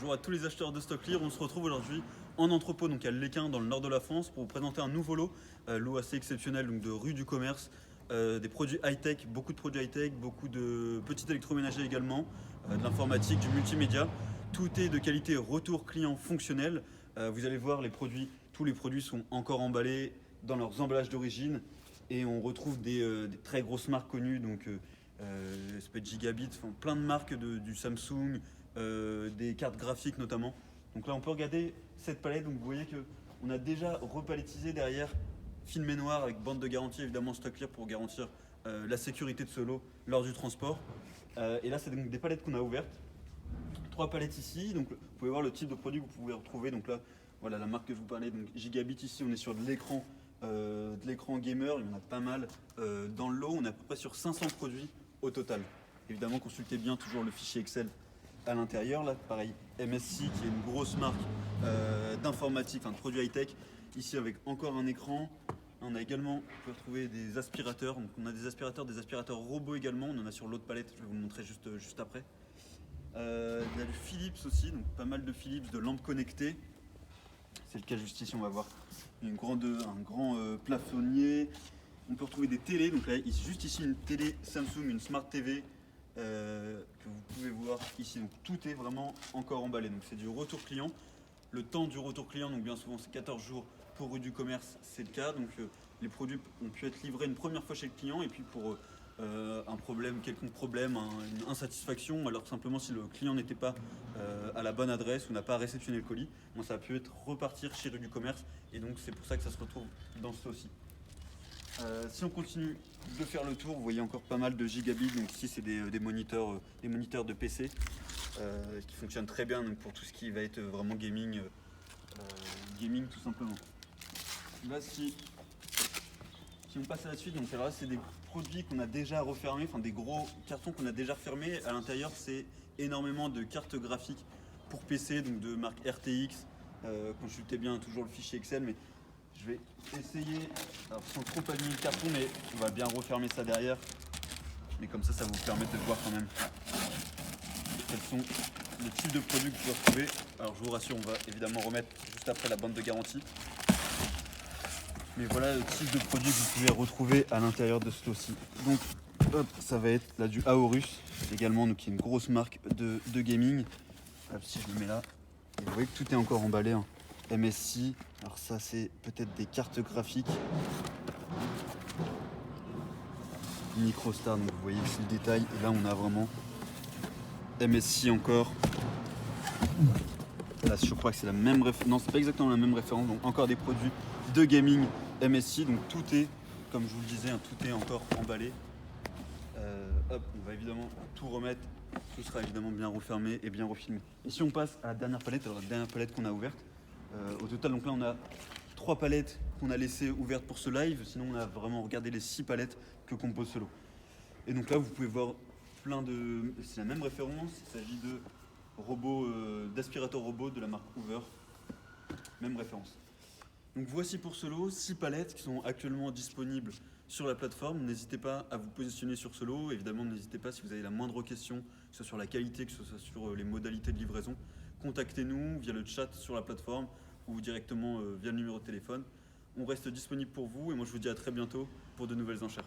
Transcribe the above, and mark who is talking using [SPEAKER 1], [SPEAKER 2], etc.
[SPEAKER 1] Bonjour à tous les acheteurs de StockClear, on se retrouve aujourd'hui en entrepôt donc à Léquin dans le nord de la France pour vous présenter un nouveau lot assez exceptionnel donc de rue du commerce, des produits high-tech, beaucoup de produits high-tech, beaucoup de petits électroménagers également, de l'informatique, du multimédia. Tout est de qualité retour client fonctionnel. Vous allez voir tous les produits sont encore emballés dans leurs emballages d'origine et on retrouve des très grosses marques connues ça peut être Gigabit, enfin, plein de marques du Samsung, des cartes graphiques notamment. Donc là on peut regarder cette palette, donc vous voyez qu'on a déjà repalettisé derrière filmé noir avec bande de garantie évidemment StockClear pour garantir la sécurité de ce lot lors du transport. Et là c'est donc des palettes qu'on a ouvertes. 3 palettes ici, donc vous pouvez voir le type de produit que vous pouvez retrouver. Donc là voilà la marque que je vous parlais, donc Gigabit ici on est sur de l'écran gamer, il y en a pas mal dans le lot, on est à peu près sur 500 produits au total. Évidemment consultez bien toujours le fichier Excel à l'intérieur. Là pareil MSC qui est une grosse marque d'informatique, enfin de produits high-tech, ici avec encore un écran. On a également, vous pouvez retrouver des aspirateurs, donc on a des aspirateurs robots également, on en a sur l'autre palette, je vais vous le montrer juste après. Il y a du Philips aussi, donc pas mal de Philips, de lampes connectées. C'est le cas juste ici, on va voir un grand plafonnier. On peut retrouver des télés, donc là juste ici une télé Samsung, une Smart TV que vous pouvez voir ici. Donc tout est vraiment encore emballé, donc c'est du retour client. Le temps du retour client, donc bien souvent c'est 14 jours pour rue du commerce, c'est le cas. Donc les produits ont pu être livrés une première fois chez le client et puis pour quelconque problème, une insatisfaction, alors simplement si le client n'était pas à la bonne adresse ou n'a pas réceptionné le colis, bon, ça a pu être repartir chez rue du commerce et donc c'est pour ça que ça se retrouve dans ce aussi. Si on continue de faire le tour, vous voyez encore pas mal de Gigabit, donc ici c'est des moniteurs de PC qui fonctionnent très bien donc pour tout ce qui va être vraiment gaming tout simplement. Là si on passe à la suite, donc alors là c'est des produits qu'on a déjà refermés, enfin des gros cartons qu'on a déjà refermés. À l'intérieur c'est énormément de cartes graphiques pour PC, donc de marque RTX. Consultez bien toujours le fichier Excel, mais je vais essayer, alors sans trop abîmer le carton, mais on va bien refermer ça derrière. Mais comme ça vous permet de voir quand même quels sont les types de produits que vous pouvez retrouver. Alors je vous rassure, on va évidemment remettre juste après la bande de garantie. Mais voilà le type de produit que vous pouvez retrouver à l'intérieur de ce lot-ci. Donc hop, ça va être là du Aorus également, donc qui est une grosse marque de gaming. Hop, si je le mets là, et vous voyez que tout est encore emballé, hein. MSC, alors ça c'est peut-être des cartes graphiques. Microstar, donc vous voyez ici le détail. Et là on a vraiment MSC encore. Là je crois que c'est la même référence. Non, c'est pas exactement la même référence. Donc encore des produits de gaming MSC. Donc tout est, comme je vous le disais, hein, tout est encore emballé. Hop, on va évidemment tout remettre. Tout sera évidemment bien refermé et bien refilmé. Et si on passe à la dernière palette, alors la dernière palette qu'on a ouverte, au total, donc là on a 3 palettes qu'on a laissées ouvertes pour ce live. Sinon on a vraiment regardé les 6 palettes que compose ce lot. Et donc là vous pouvez voir c'est la même référence, il s'agit de d'aspirateurs robots de la marque Hoover. Même référence. Donc voici pour ce lot 6 palettes qui sont actuellement disponibles sur la plateforme. N'hésitez pas à vous positionner sur ce lot. Évidemment, n'hésitez pas si vous avez la moindre question, que ce soit sur la qualité, que ce soit sur les modalités de livraison. Contactez-nous via le chat sur la plateforme ou directement via le numéro de téléphone. On reste disponible pour vous et moi je vous dis à très bientôt pour de nouvelles enchères.